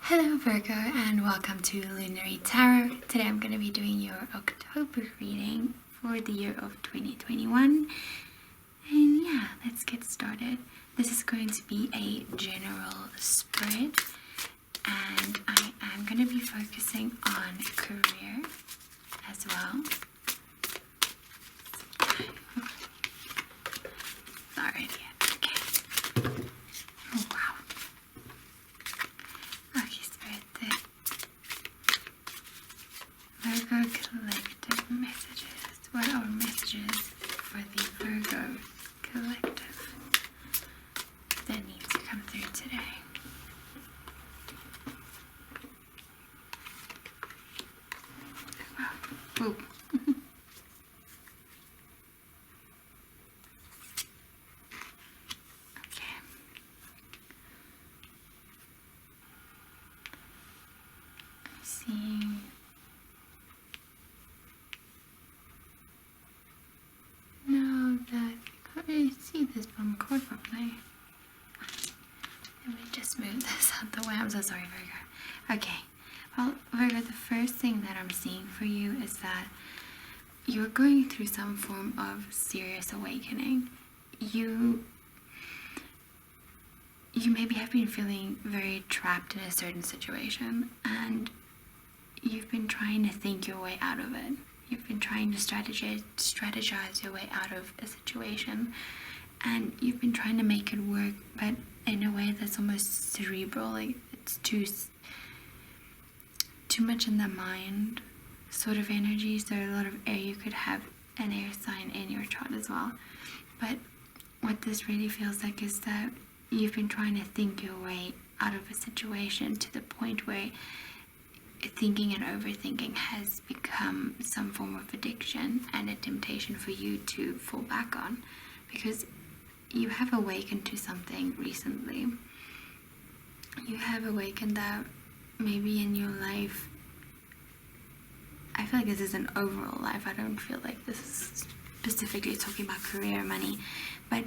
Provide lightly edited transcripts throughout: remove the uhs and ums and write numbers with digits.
Hello Virgo and welcome to Lunary Tarot. Today I'm going to be doing your October reading for the year of 2021. And yeah, let's get started. This is going to be a general spread and I am going to be focusing on career as well. It's already okay. Oh wow. Okay, Spirit, the Virgo collective messages. What are messages for the Virgo collective that needs to come through today? Wow. Ooh. Okay. See. No, that I see this one card properly. Let me just move this out the way. I'm so sorry, Virgo. Okay. Well, Virgo, the first thing that I'm seeing for you is that you're going through some form of serious awakening. You maybe have been feeling very trapped in a certain situation and you've been trying to think your way out of it. You've been trying to strategize your way out of a situation and you've been trying to make it work, but in a way that's almost cerebral, like it's too much in the mind sort of energy. So a lot of air, you could have an air sign in your chart as well. But what this really feels like is that you've been trying to think your way out of a situation to the point where thinking and overthinking has become some form of addiction and a temptation for you to fall back on, because you have awakened to something recently. You have awakened that maybe in your life, I feel like this is an overall life. I don't feel like this is specifically talking about career or money, but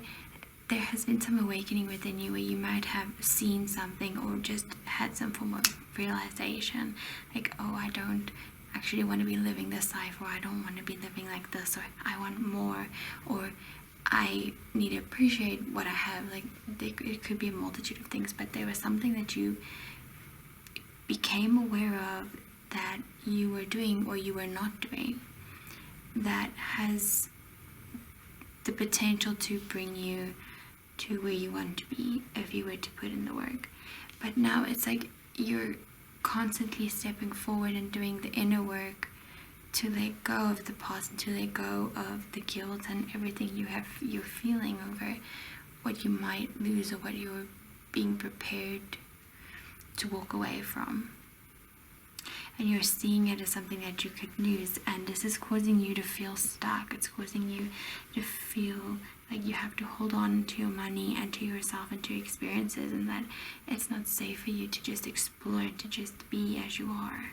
there has been some awakening within you where you might have seen something or just had some form of realization, like, oh, I don't actually want to be living this life, or I don't want to be living like this, or I want more, or I need to appreciate what I have. Like, it could be a multitude of things, but there was something that you became aware of that you were doing or you were not doing that has the potential to bring you to where you want to be if you were to put in the work. But now it's like you're constantly stepping forward and doing the inner work to let go of the past and to let go of the guilt and everything you're feeling over what you might lose or what you're being prepared to walk away from. And you're seeing it as something that you could lose, and this is causing you to feel stuck. It's causing you to feel like you have to hold on to your money and to yourself and to your experiences, and that it's not safe for you to just explore, to just be as you are.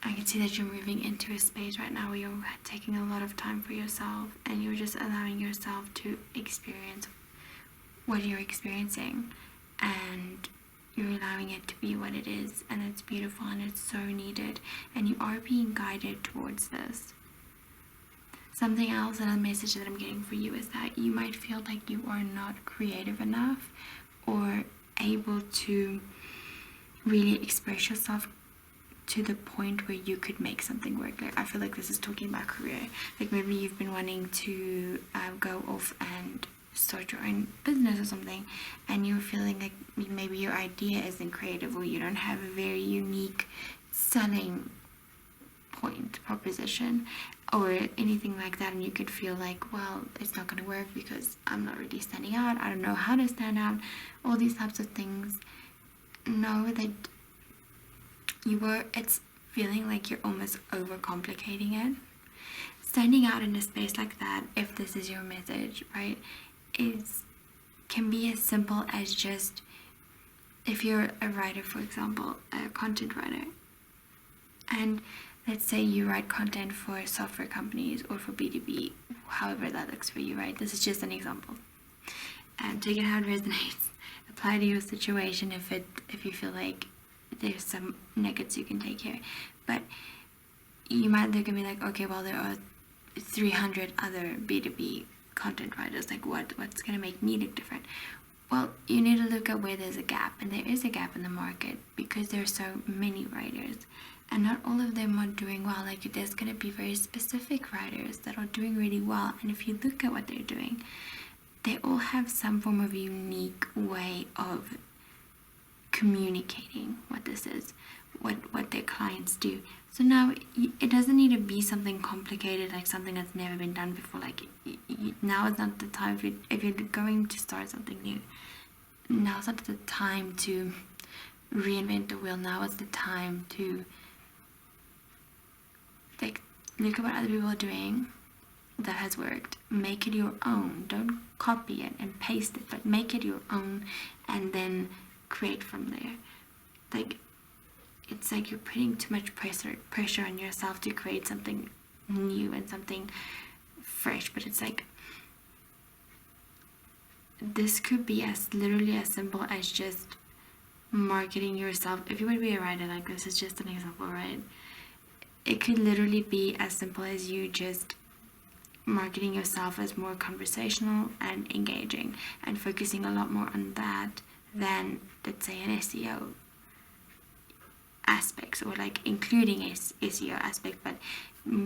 I can see that you're moving into a space right now where you're taking a lot of time for yourself and you're just allowing yourself to experience what you're experiencing, and you're allowing it to be what it is, and it's beautiful and it's so needed, and you are being guided towards this. Something else, and a message that I'm getting for you, is that you might feel like you are not creative enough or able to really express yourself to the point where you could make something work. Like, I feel like this is talking about career. Like, maybe you've been wanting to go off and start your own business or something, and you're feeling like maybe your idea isn't creative, or you don't have a very unique selling point, proposition, or anything like that, and you could feel like, well, it's not going to work because I'm not really standing out, I don't know how to stand out, all these types of things. Know that it's feeling like you're almost overcomplicating it. Standing out in a space like that, if this is your message, right, can be as simple as just, if you're a writer, for example, a content writer, and let's say you write content for software companies or for B2B, however that looks for you, right? This is just an example. take it how it resonates. Apply to your situation if you feel like there's some nuggets you can take here. But you might look at me like, okay, well, there are 300 other B2B content writers. Like, what's going to make me look different? Well, you need to look at where there's a gap, and there is a gap in the market because there are so many writers, and not all of them are doing well. Like, there's going to be very specific writers that are doing really well, and if you look at what they're doing, they all have some form of unique way of communicating what this is, what their clients do. So now it doesn't need to be something complicated, like something that's never been done before. Like, now is not the time if you're going to start something new. Now is not the time to reinvent the wheel. Now is the time to like look at what other people are doing that has worked. Make it your own. Don't copy it and paste it, but make it your own, and then create from there. Like, it's like you're putting too much pressure on yourself to create something new and something fresh. But it's like, this could be as literally as simple as just marketing yourself. If you would be a writer, like, this is just an example, right? It could literally be as simple as you just marketing yourself as more conversational and engaging, and focusing a lot more on that than, let's say, an SEO aspects, or like including a SEO aspect, but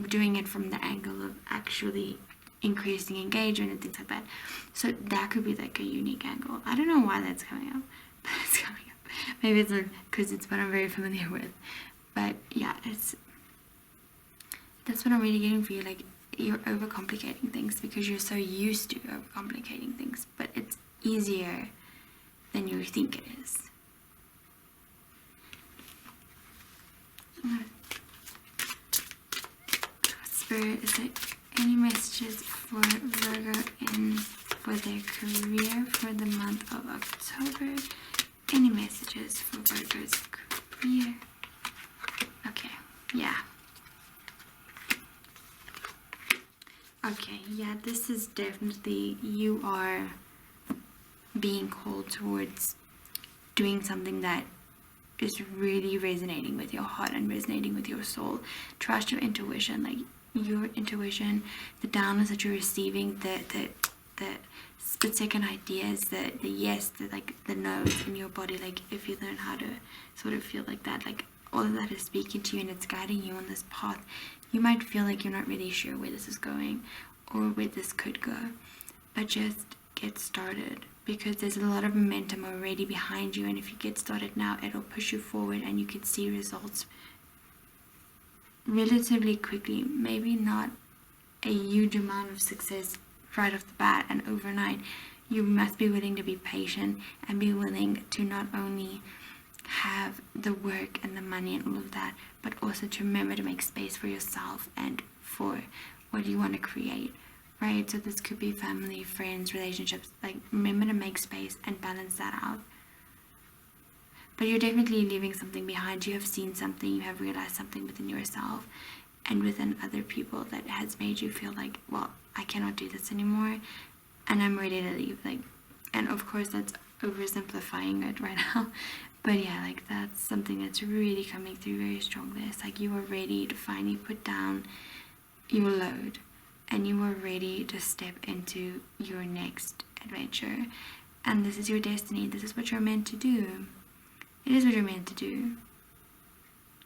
doing it from the angle of actually increasing engagement and things like that. So that could be like a unique angle. I don't know why that's coming up, but it's coming up. Maybe it's because it's what I'm very familiar with. But yeah, that's what I'm really getting for you. Like, you're overcomplicating things because you're so used to overcomplicating things, but it's easier than you think it is. Spirit, is there any messages for Virgo for their career for the month of October? Any messages for Virgo's career? Okay, yeah. Okay, yeah, this is definitely, you are being called towards doing something that is really resonating with your heart and resonating with your soul. Trust your intuition. Like, your intuition, the downloads that you're receiving, the split second ideas, the yes, the no's in your body. Like, if you learn how to sort of feel like that, like all of that is speaking to you and it's guiding you on this path. You might feel like you're not really sure where this is going or where this could go, but just get started, because there's a lot of momentum already behind you, and if you get started now, it'll push you forward and you can see results relatively quickly. Maybe not a huge amount of success right off the bat and overnight. You must be willing to be patient and be willing to not only have the work and the money and all of that, but also to remember to make space for yourself and for what you want to create, right? So this could be family, friends, relationships. Like, remember to make space and balance that out. But you're definitely leaving something behind. You have seen something, you have realized something within yourself and within other people that has made you feel like, well, I cannot do this anymore and I'm ready to leave. Like, and of course that's oversimplifying it right now, but yeah, like, that's something that's really coming through very strongly. It's like you are ready to finally put down your load and you are ready to step into your next adventure, and this is your destiny. This is what you're meant to do. It is what you're meant to do.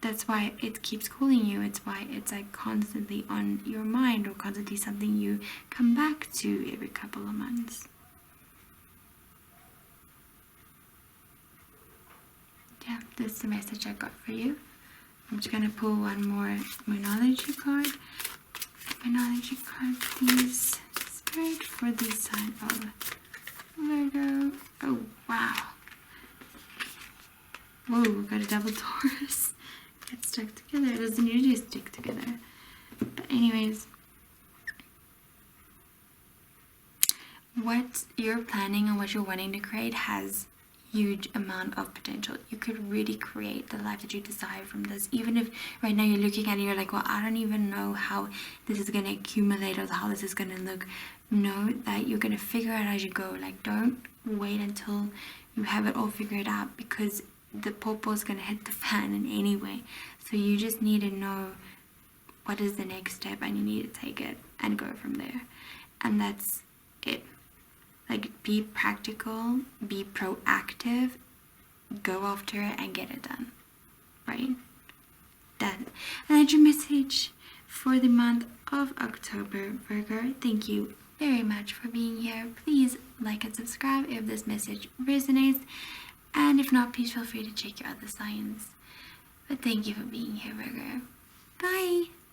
That's why it keeps calling you. It's why it's like constantly on your mind, or constantly something you come back to every couple of months. Yeah, that's the message I got for you. I'm just gonna pull one more Moonology card. Moonology card, please, Spirit, for the sign of Virgo. Oh, wow. Whoa, we got a double Taurus. It's stuck together. It doesn't usually stick together. But anyways, what you're planning and what you're wanting to create has huge amount of potential. You could really create the life that you desire from this. Even if right now you're looking at it, you're like, well, I don't even know how this is going to accumulate or how this is going to look. Know that you're going to figure it out as you go. Like, don't wait until you have it all figured out, because the popo is going to hit the fan in any way. So you just need to know what is the next step, and you need to take it and go from there. And that's it. Like, be practical, be proactive, go after it and get it done, right? And that's your message for the month of October, Virgo. Thank you very much for being here. Please like and subscribe if this message resonates, and if not, please feel free to check your other signs. But thank you for being here, Virgo. Bye!